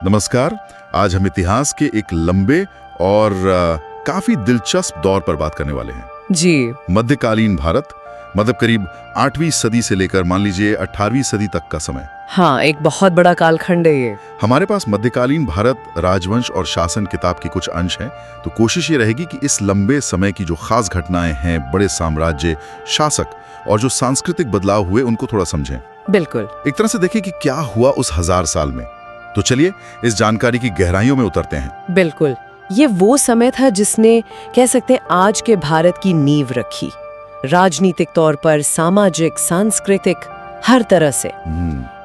नमस्कार। आज हम इतिहास के एक लंबे और काफी दिलचस्प दौर पर बात करने वाले हैं जी। मध्यकालीन भारत, मतलब करीब 8वीं सदी से लेकर मान लीजिए 18वीं सदी तक का समय। हाँ, एक बहुत बड़ा कालखंड है ये। हमारे पास मध्यकालीन भारत राजवंश और शासन किताब के कुछ अंश हैं, तो कोशिश ये रहेगी कि इस लंबे समय की जो खास घटनाएं हैं, बड़े साम्राज्य, शासक और जो सांस्कृतिक बदलाव हुए उनको थोड़ा समझें। बिल्कुल। एक तरह से देखें कि क्या हुआ उस 1000 साल में। तो चलिए इस जानकारी की गहराइयों में उतरते हैं। बिल्कुल, ये वो समय था जिसने कह सकते हैं आज के भारत की नींव रखी, राजनीतिक तौर पर, सामाजिक, सांस्कृतिक, हर तरह से।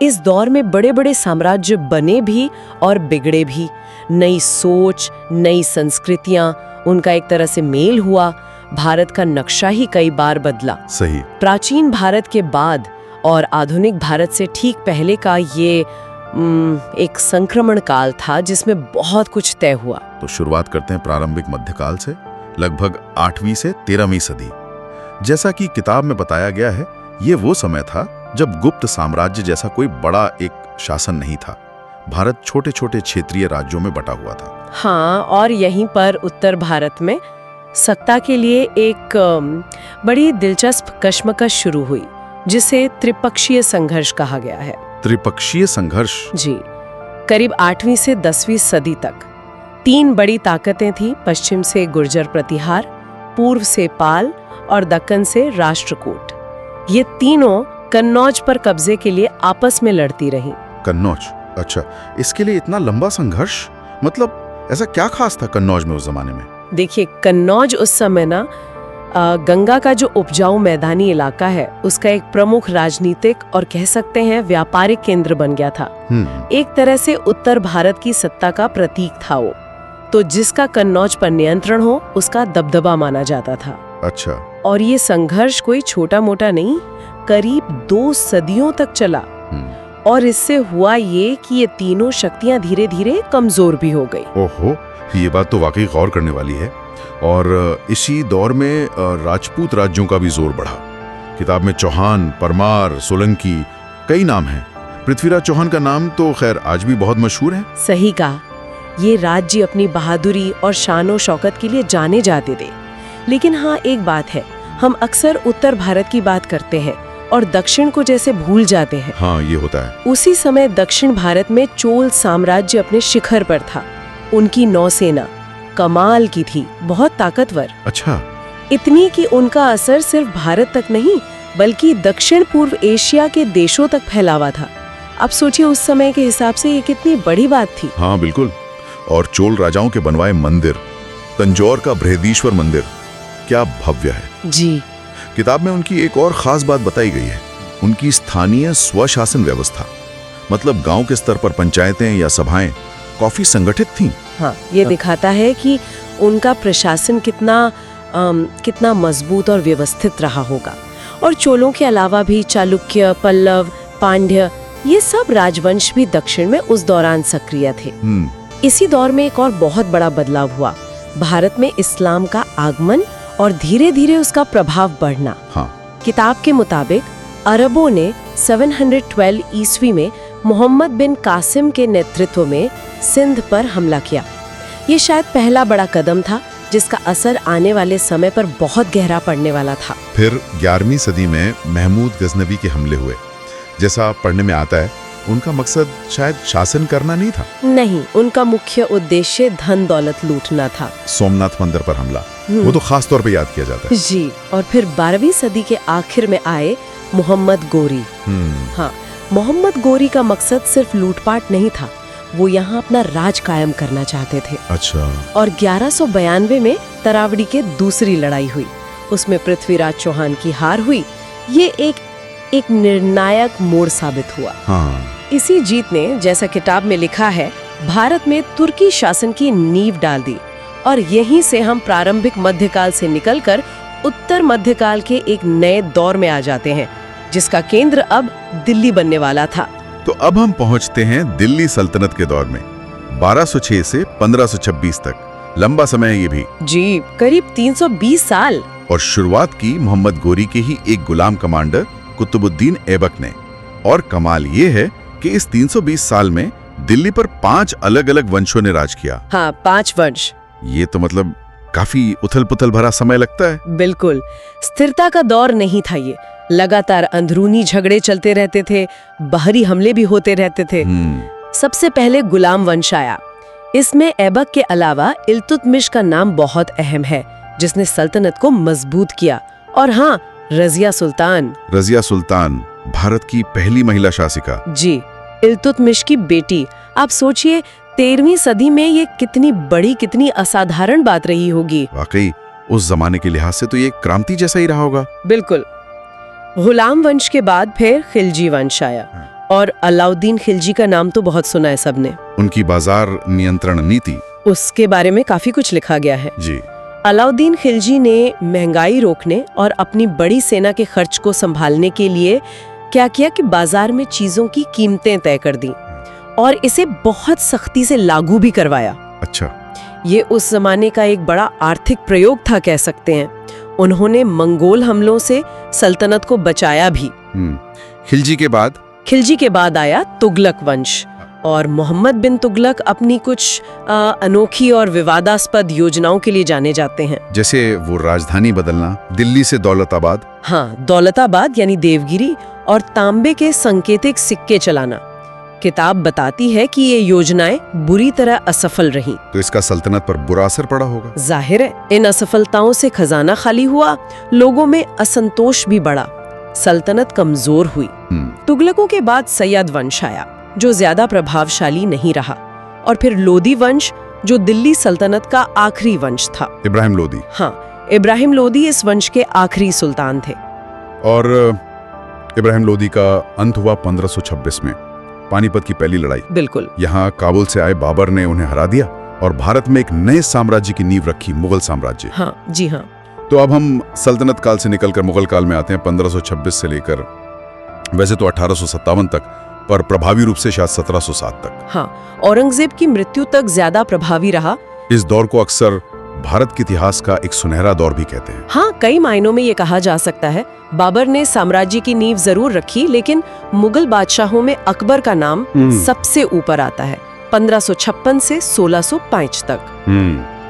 इस दौर में बड़े बड़े साम्राज्य बने भी और बिगड़े भी। नई सोच, नई संस्कृतियां, उनका एक तरह से मेल हुआ। भारत का नक्शा ही कई बार बदला। सही। प्राचीन भारत के बाद और आधुनिक भारत से ठीक पहले का ये एक संक्रमण काल था जिसमें बहुत कुछ तय हुआ। तो शुरुआत करते हैं प्रारंभिक मध्यकाल से, लगभग 8वीं से 13वीं सदी। जैसा कि किताब में बताया गया है, ये वो समय था जब गुप्त साम्राज्य जैसा कोई बड़ा एक शासन नहीं था। भारत छोटे छोटे क्षेत्रीय राज्यों में बटा हुआ था। हाँ, और यहीं पर उत्तर भारत में सत्ता के लिए एक बड़ी दिलचस्प कश्मकश शुरू हुई, जिसे त्रिपक्षीय संघर्ष कहा गया है। त्रिपक्षीय संघर्ष? जी। करीब 8वीं से 10वीं सदी तक 3 बड़ी ताकतें थीं। पश्चिम से गुर्जर प्रतिहार, पूर्व से पाल और दक्कन से राष्ट्रकूट। ये तीनों कन्नौज पर कब्जे के लिए आपस में लड़ती रहीं। कन्नौज? अच्छा, इसके लिए इतना लंबा संघर्ष? मतलब ऐसा क्या खास था कन्नौज में उस जमाने में? देखिए, कन्नौज उस समय ना गंगा का जो उपजाऊ मैदानी इलाका है, उसका एक प्रमुख राजनीतिक और कह सकते हैं व्यापारिक केंद्र बन गया था। एक तरह से उत्तर भारत की सत्ता का प्रतीक था वो। तो जिसका कन्नौज पर नियंत्रण हो, उसका दबदबा माना जाता था। अच्छा। और ये संघर्ष कोई छोटा मोटा नहीं, करीब 2 सदियों तक चला। और इससे हुआ ये कि ये तीनों शक्तियां धीरे धीरे कमजोर भी हो गई। ओहो, ये बात तो वाकई गौर करने वाली है। और इसी दौर में राजपूत राज्यों का भी जोर बढ़ा। किताब में चौहान, परमार, सोलंकी कई नाम हैं। पृथ्वीराज चौहान का नाम तो खैर आज भी बहुत मशहूर है। सही कहा। ये राज्य अपनी बहादुरी और शानो शौकत के लिए जाने जाते थे। लेकिन हाँ, एक बात है, हम अक्सर उत्तर भारत की बात करते हैं और दक्षिण को जैसे भूल जाते हैं। हाँ, ये होता है। उसी समय दक्षिण भारत में चोल साम्राज्य अपने शिखर पर था। उनकी नौसेना कमाल की थी, बहुत ताकतवर। अच्छा। इतनी कि उनका असर सिर्फ भारत तक नहीं, बल्कि दक्षिण पूर्व एशिया के देशों तक फैला हुआ था। अब सोचिए उस समय के हिसाब से ये कितनी बड़ी बात थी। हाँ, बिल्कुल। और चोल राजाओं के बनवाए मंदिर, तंजौर का बृहदीश्वर मंदिर, क्या भव्य है। जी। किताब में उनकी एक और खास बात बताई गई है, उनकी स्थानीय स्वशासन व्यवस्था। मतलब गांव के स्तर पर पंचायतें या सभाएं काफी संगठित थीं। हाँ, ये दिखाता है कि उनका प्रशासन कितना मजबूत और व्यवस्थित रहा होगा। और चोलों के अलावा भी चालुक्य, पल्लव, पांड्य, ये सब राजवंश भी दक्षिण में उस दौरान सक्रिय थे। इसी दौर में एक और बहुत बड़ा बदलाव हुआ, भारत में इस्लाम का आगमन और धीरे धीरे उसका प्रभाव बढ़ना। हाँ। किताब के मुताबिक अरबों ने 712 ईस्वी में मोहम्मद बिन कासिम के नेतृत्व में सिंध पर हमला किया। ये शायद पहला बड़ा कदम था जिसका असर आने वाले समय पर बहुत गहरा पड़ने वाला था। फिर 11वीं सदी में महमूद गजनवी के हमले हुए। जैसा पढ़ने में आता है, उनका मकसद शायद शासन करना नहीं था। नहीं, उनका मुख्य उद्देश्य धन दौलत लूटना था। सोमनाथ मंदिर पर हमला, वो तो खास तौर पे याद किया जाता है। जी। और फिर 12वीं सदी के आखिर में आए मोहम्मद गोरी। हाँ, मोहम्मद गोरी का मकसद सिर्फ लूटपाट नहीं था, वो यहाँ अपना राज कायम करना चाहते थे। अच्छा। और 1192 में तरावड़ी के दूसरी लड़ाई हुई, उसमें पृथ्वीराज चौहान की हार हुई। ये एक निर्णायक मोड़ साबित हुआ। हाँ। इसी जीत ने, जैसा किताब में लिखा है, भारत में तुर्की शासन की नींव डाल दी। और यहीं से हम प्रारंभिक मध्यकाल से निकलकर उत्तर मध्यकाल के एक नए दौर में आ जाते हैं, जिसका केंद्र अब दिल्ली बनने वाला था। तो अब हम पहुंचते हैं दिल्ली सल्तनत के दौर में, 1206 से 1526 तक। लंबा समय है ये भी। जी, करीब 320 साल। और शुरुआत की मोहम्मद गोरी के ही एक गुलाम कमांडर कुतुबुद्दीन ऐबक ने। और कमाल ये है कि इस 320 साल में दिल्ली पर 5 अलग-अलग वंशों ने राज किया। हाँ, 5 वंश। ये तो मतलब काफी उथल-पुथल भरा समय लगता है। बिल्कुल, स्थिरता का दौर नहीं था ये। लगातार अंदरूनी झगड़े चलते रहते थे, बाहरी हमले भी होते रहते थे। सबसे पहले गुलाम वंश आया। इसमें ऐबक के अलावा इल्तुतमिश का नाम बहुत अहम है, जिसने सल्तनत को मजबूत किया। और हाँ, रजिया सुल्तान। रजिया सुल्तान भारत की पहली महिला शासिका। जी, इल्तुतमिश की बेटी। आप सोचिए 13वीं सदी में ये कितनी बड़ी, कितनी असाधारण बात रही होगी। वाकई उस जमाने के लिहाज से तो ये क्रांति जैसा ही रहा होगा। बिल्कुल। गुलाम वंश के बाद फिर खिलजी वंश आया, और अलाउद्दीन खिलजी का नाम तो बहुत सुना है सबने। उनकी बाजार नियंत्रण नीति, उसके बारे में काफी कुछ लिखा गया है। जी। अलाउद्दीन खिलजी ने महंगाई रोकने और अपनी बड़ी सेना के खर्च को संभालने के लिए क्या किया कि बाजार में चीजों की कीमतें तय कर दी, और इसे बहुत सख्ती से लागू भी करवाया। अच्छा। ये उस जमाने का एक बड़ा आर्थिक प्रयोग था, कह सकते हैं। उन्होंने मंगोल हमलों से सल्तनत को बचाया भी। खिलजी के बाद आया तुगलक वंश, और मोहम्मद बिन तुगलक अपनी कुछ अनोखी और विवादास्पद योजनाओं के लिए जाने जाते हैं। जैसे वो राजधानी बदलना, दिल्ली से दौलताबाद। हाँ, दौलताबाद यानी देवगिरी, और तांबे के संकेतिक सिक्के चलाना। किताब बताती है कि ये योजनाएं बुरी तरह असफल रहीं। तो इसका सल्तनत पर बुरा असर पड़ा होगा। जाहिर है, इन असफलताओं से खजाना खाली हुआ, लोगों में असंतोष भी बढ़ा, सल्तनत कमजोर हुई। तुगलकों के बाद सैयद वंश आया, जो ज्यादा प्रभावशाली नहीं रहा, और फिर लोदी वंश, जो दिल्ली सल्तनत का आखिरी वंश था। इब्राहिम लोदी। हाँ, इब्राहिम लोदी इस वंश के आखिरी सुल्तान थे। और इब्राहिम लोदी का अंत हुआ 1526 में, पानीपत की पहली लड़ाई। बिल्कुल। यहाँ काबुल से आए बाबर ने उन्हें हरा दिया और भारत में एक नए साम्राज्य की नींव रखी, मुगल साम्राज्य। हाँ, जी हाँ। तो अब हम सल्तनत काल से निकलकर मुगल काल में आते हैं, 1526 से लेकर वैसे तो 1857 तक, पर प्रभावी रूप से शायद 1707 तक। हाँ, औरंगजेब की मृत्यु तक ज्यादा प्रभावी रहा। इस दौर को अक्सर भारत के इतिहास का एक सुनहरा दौर भी कहते हैं। हाँ, कई मायनों में ये कहा जा सकता है। बाबर ने साम्राज्य की नींव जरूर रखी, लेकिन मुगल बादशाहों में अकबर का नाम सबसे ऊपर आता है, 1556 से 1605 तक।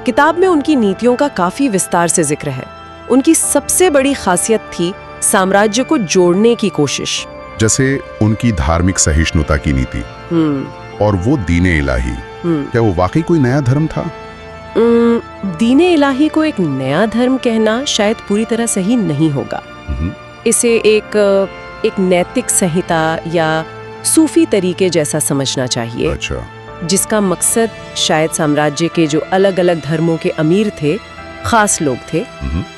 किताब में उनकी नीतियों का काफी विस्तार से जिक्र है। उनकी सबसे बड़ी खासियत थी साम्राज्य को जोड़ने की कोशिश। जैसे उनकी धार्मिक सहिष्णुता की नीति और वो दीने इलाही, क्या वो वाकई कोई नया धर्म था? दीने इलाही को एक नया धर्म कहना शायद पूरी तरह सही नहीं होगा। इसे एक नैतिक संहिता या सूफी तरीके जैसा समझना चाहिए। अच्छा। जिसका मकसद शायद साम्राज्य के जो अलग अलग धर्मों के अमीर थे, खास लोग थे,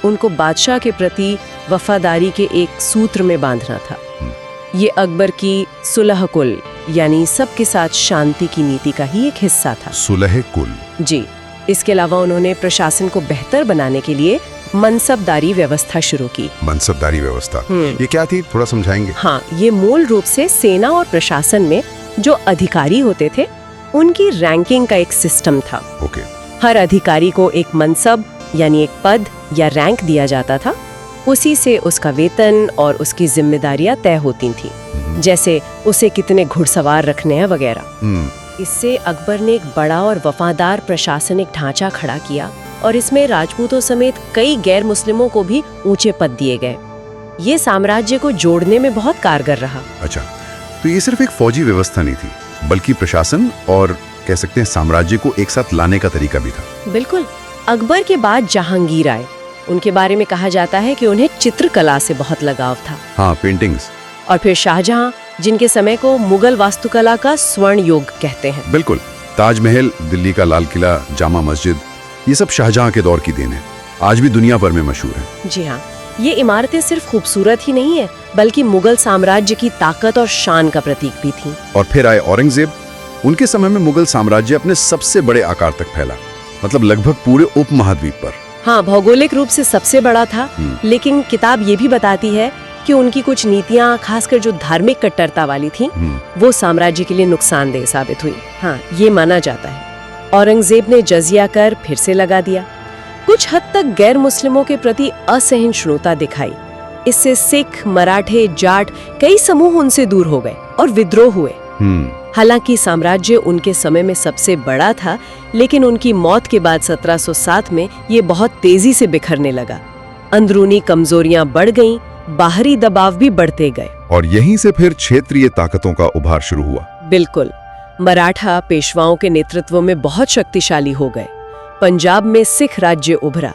उनको बादशाह के प्रति वफादारी के एक सूत्र में बांधना था। ये अकबर की सुलह कुल यानी सबके साथ शांति की नीति का ही एक हिस्सा था। सुलह कुल। जी। इसके अलावा उन्होंने प्रशासन को बेहतर बनाने के लिए मनसबदारी व्यवस्था शुरू की। मनसबदारी व्यवस्था, ये क्या थी, थोड़ा समझाएंगे? हाँ, ये मूल रूप से सेना और प्रशासन में जो अधिकारी होते थे, उनकी रैंकिंग का एक सिस्टम था। ओके। हर अधिकारी को एक मनसब यानी एक पद या रैंक दिया जाता था। उसी से उसका वेतन और उसकी जिम्मेदारियां तय होती थी, जैसे उसे कितने घुड़सवार रखने हैं वगैरह। इससे अकबर ने एक बड़ा और वफादार प्रशासनिक ढांचा खड़ा किया, और इसमें राजपूतों समेत कई गैर मुस्लिमों को भी ऊंचे पद दिए गए। ये साम्राज्य को जोड़ने में बहुत कारगर रहा। अच्छा, तो ये सिर्फ एक फौजी व्यवस्था नहीं थी, बल्कि प्रशासन और कह सकते हैं साम्राज्य को एक साथ लाने का तरीका भी था। बिल्कुल। अकबर के बाद जहांगीर आए। उनके बारे में कहा जाता है कि उन्हें चित्रकला से बहुत लगाव था। हाँ, पेंटिंग्स। और फिर शाहजहां, जिनके समय को मुगल वास्तुकला का स्वर्ण युग कहते हैं। बिल्कुल। ताजमहल, दिल्ली का लाल किला, जामा मस्जिद, ये सब शाहजहां के दौर की देन है। आज भी दुनिया भर में मशहूर है। जी हाँ, ये इमारतें सिर्फ खूबसूरत ही नहीं है, बल्कि मुगल साम्राज्य की ताकत और शान का प्रतीक भी थी। और फिर आए औरंगजेब। उनके समय में मुगल साम्राज्य अपने सबसे बड़े आकार तक फैला, मतलब लगभग पूरे उपमहाद्वीप पर। हाँ, भौगोलिक रूप से सबसे बड़ा था, लेकिन किताब ये भी बताती है कि उनकी कुछ नीतियां, खासकर जो धार्मिक कट्टरता वाली थी, वो साम्राज्य के लिए नुकसानदेह साबित हुई। हाँ, ये माना जाता है। औरंगजेब ने जजिया कर फिर से लगा दिया। कुछ हद तक गैर मुस्लिमों के प्रति असहिष्णुता दिखाई। इससे सिख, मराठे, जाट कई समूह उनसे दूर हो गए और विद्रोह हुए। हालांकि साम्राज्य उनके समय में सबसे बड़ा था, लेकिन उनकी मौत के बाद 1707 में ये बहुत तेजी से बिखरने लगा। अंदरूनी कमजोरियां बढ़ गईं, बाहरी दबाव भी बढ़ते गए। और यहीं से फिर क्षेत्रीय ताकतों का उभार शुरू हुआ। बिल्कुल, मराठा पेशवाओं के नेतृत्व में बहुत शक्तिशाली हो गए। पंजाब में सिख राज्य उभरा।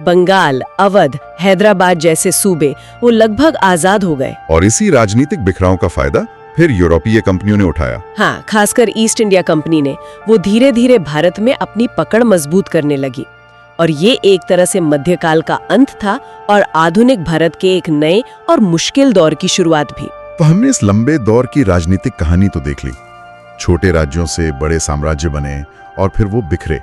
बंगाल, अवध, हैदराबाद जैसे सूबे वो लगभग आजाद हो गए। और इसी राजनीतिक बिखराव का फायदा फिर यूरोपीय कंपनियों ने उठाया। हाँ, खासकर ईस्ट इंडिया कंपनी ने। वो धीरे धीरे भारत में अपनी पकड़ मजबूत करने लगी और ये एक तरह से मध्यकाल का अंत था और आधुनिक भारत के एक नए और मुश्किल दौर की शुरुआत भी। तो हमने इस लंबे दौर की राजनीतिक कहानी तो देख ली। छोटे राज्यों से बड़े साम्राज्य बने और फिर वो बिखरे।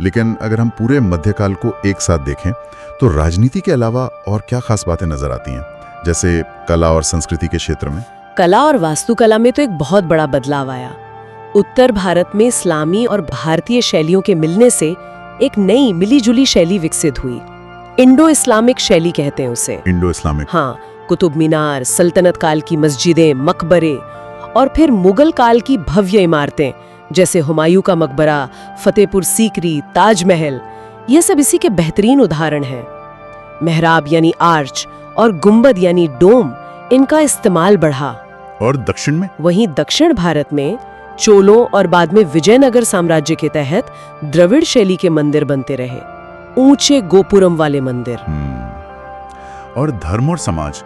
लेकिन अगर हम पूरे मध्यकाल को एक साथ देखें तो राजनीति के अलावा और क्या खास बातें नजर आती हैं, जैसे कला और संस्कृति के क्षेत्र में? कला और वास्तुकला में तो एक बहुत बड़ा बदलाव आया। उत्तर भारत में इस्लामी और भारतीय शैलियों के मिलने से एक नई मिलीजुली शैली विकसित हुई। इंडो इस्लामिक शैली कहते हैं उसे। Indo Islamic. हाँ, कुतुब मीनार, सल्तनत काल की मस्जिदें, मकबरे और फिर मुगल काल की भव्य इमारतें जैसे हुमायूं का मकबरा, फतेहपुर सीकरी, ताजमहल, ये सब इसी के बेहतरीन उदाहरण हैं। मेहराब यानी आर्च और गुंबद यानी डोम, इनका इस्तेमाल बढ़ा। और दक्षिण में? वहीं दक्षिण भारत में चोलों और बाद में विजयनगर साम्राज्य के तहत द्रविड़ शैली के मंदिर बनते रहे, ऊंचे गोपुरम वाले मंदिर। और धर्म और समाज,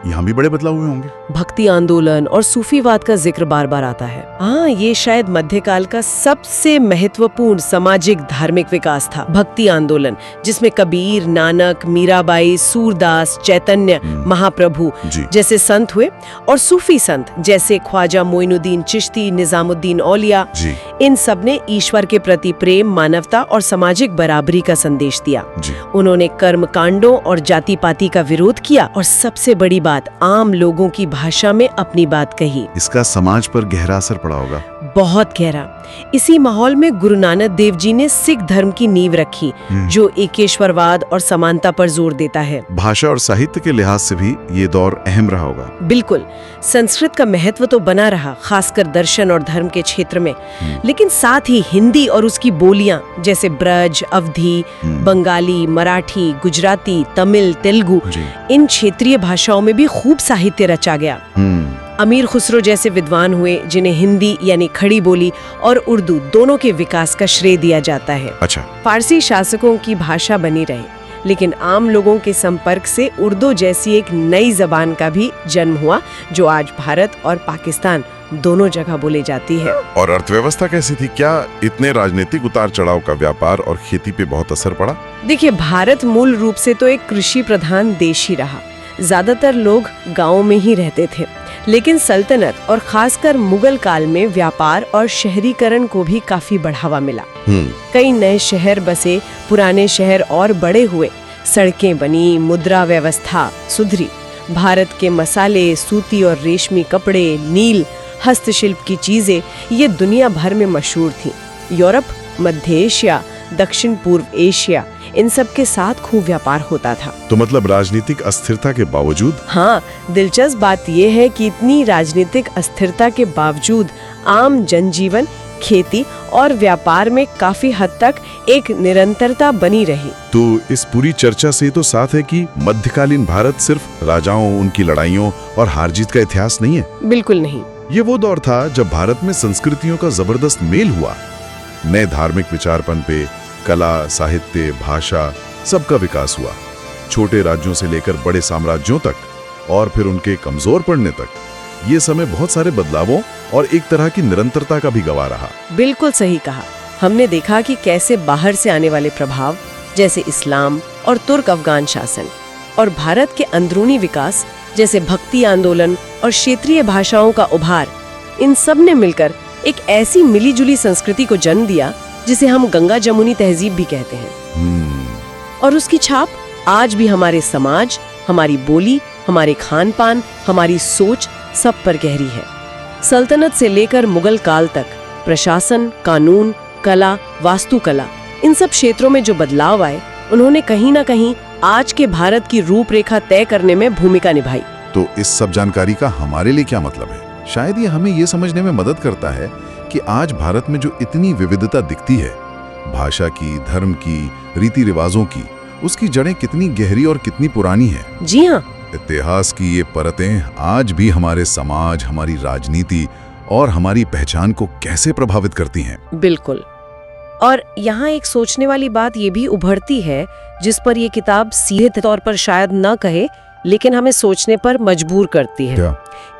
यहाँ भी बड़े बदलाव हुए होंगे। भक्ति आंदोलन और सूफीवाद का जिक्र बार बार आता है। हाँ, ये शायद मध्यकाल का सबसे महत्वपूर्ण सामाजिक धार्मिक विकास था। भक्ति आंदोलन जिसमें कबीर, नानक, मीराबाई, सूरदास, चैतन्य महाप्रभु जैसे संत हुए और सूफी संत जैसे ख्वाजा मोइनुद्दीन चिश्ती, निजामुद्दीन औलिया, इन सब ने ईश्वर के प्रति प्रेम, मानवता और सामाजिक बराबरी का संदेश दिया। उन्होंने कर्म कांडों और जाति पाति का विरोध किया और सबसे बड़ी बात, आम लोगों की भाषा में अपनी बात कही। इसका समाज पर गहरा असर पड़ा होगा। बहुत गहरा। इसी माहौल में गुरु नानक देव जी ने सिख धर्म की नींव रखी, जो एकेश्वरवाद और समानता पर जोर देता है। भाषा और साहित्य के लिहाज से भी ये दौर अहम रहा होगा। बिल्कुल, संस्कृत का महत्व तो बना रहा, खासकर दर्शन और धर्म के क्षेत्र में, लेकिन साथ ही हिंदी और उसकी बोलियां जैसे ब्रज, अवधी, बंगाली, मराठी, गुजराती, तमिल, तेलुगु, इन क्षेत्रीय भाषाओं में भी खूब साहित्य रचा गया। अमीर खुसरो जैसे विद्वान हुए जिन्हें हिंदी यानी खड़ी बोली और उर्दू दोनों के विकास का श्रेय दिया जाता है। अच्छा। फारसी शासकों की भाषा बनी रही, लेकिन आम लोगों के संपर्क से उर्दू जैसी एक नई जबान का भी जन्म हुआ, जो आज भारत और पाकिस्तान दोनों जगह बोली जाती है। और अर्थव्यवस्था कैसी थी? क्या इतने राजनीतिक उतार चढ़ाव का व्यापार और खेती पे बहुत असर पड़ा? देखिए, भारत मूल रूप से तो एक कृषि प्रधान देश ही रहा। ज्यादातर लोग गाँव में ही रहते थे, लेकिन सल्तनत और खासकर मुगल काल में व्यापार और शहरीकरण को भी काफी बढ़ावा मिला। कई नए शहर बसे, पुराने शहर और बड़े हुए, सड़कें बनी, मुद्रा व्यवस्था सुधरी। भारत के मसाले, सूती और रेशमी कपड़े, नील, हस्तशिल्प की चीजें ये दुनिया भर में मशहूर थीं। यूरोप, मध्य एशिया, दक्षिण पूर्व एशिया, इन सब के साथ खूब व्यापार होता था। तो मतलब राजनीतिक अस्थिरता के बावजूद? हाँ, दिलचस्प बात यह है कि इतनी राजनीतिक अस्थिरता के बावजूद आम जनजीवन, खेती और व्यापार में काफी हद तक एक निरंतरता बनी रही। तो इस पूरी चर्चा से तो साफ है कि मध्यकालीन भारत सिर्फ राजाओं, उनकी लड़ाइयों और हार जीत का इतिहास नहीं है। बिल्कुल नहीं। ये वो दौर था जब भारत में संस्कृतियों का जबरदस्त मेल हुआ। नए धार्मिक विचारपन पे कला, साहित्य, भाषा सबका विकास हुआ। छोटे राज्यों से लेकर बड़े साम्राज्यों तक और फिर उनके कमजोर पड़ने तक, ये समय बहुत सारे बदलावों और एक तरह की निरंतरता का भी गवाह रहा। बिल्कुल सही कहा। हमने देखा कि कैसे बाहर से आने वाले प्रभाव जैसे इस्लाम और तुर्क अफगान शासन और भारत के अंदरूनी विकास जैसे भक्ति आंदोलन और क्षेत्रीय भाषाओं का उभार, इन सब ने मिलकर एक ऐसी मिलीजुली संस्कृति को जन्म दिया जिसे हम गंगा जमुनी तहजीब भी कहते हैं। और उसकी छाप आज भी हमारे समाज, हमारी बोली, हमारे खान पान, हमारी सोच सब पर गहरी है। सल्तनत से लेकर मुगल काल तक प्रशासन, कानून, कला, वास्तुकला, इन सब क्षेत्रों में जो बदलाव आए, उन्होंने कहीं ना कहीं आज के भारत की रूपरेखा तय करने में भूमिका निभाई। तो इस सब जानकारी का हमारे लिए क्या मतलब है? शायद ये हमें ये समझने में मदद करता है कि आज भारत में जो इतनी विविधता दिखती है, भाषा की, धर्म की, रीति रिवाजों की, उसकी जड़ें कितनी गहरी और कितनी पुरानी हैं। जी हाँ। इतिहास की ये परतें आज भी हमारे समाज, हमारी राजनीति और हमारी पहचान को कैसे प्रभावित करती हैं। बिल्कुल। और यहाँ एक सोचने वाली बात ये भी उभरती है, जिस पर ये किताब सीधे तौर पर शायद न कहे, लेकिन हमें सोचने पर मजबूर करती है क्या?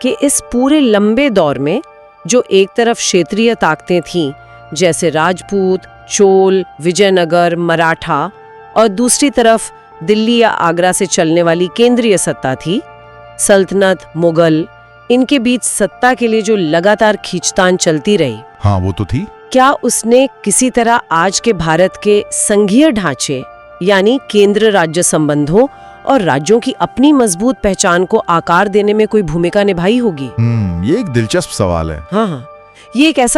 कि इस पूरे लंबे दौर में जो एक तरफ क्षेत्रीय ताकतें थीं, जैसे राजपूत, चोल, विजयनगर, मराठा, और दूसरी तरफ दिल्ली या आगरा से चलने वाली केंद्रीय सत्ता थी, सल्तनत, मुगल, इनके बीच सत्ता के लिए जो लगातार खींचतान चलती रही, हाँ, वो तो थी। क्या उसने किसी तरह आज के भारत के संघीय ढांचे यानी केंद्र राज्य संबंधों और राज्यों की अपनी मजबूत पहचान को आकार देने में कोई भूमिका निभाई होगी? ये एक दिलचस्प सवाल है। हाँ, ये एक ऐसा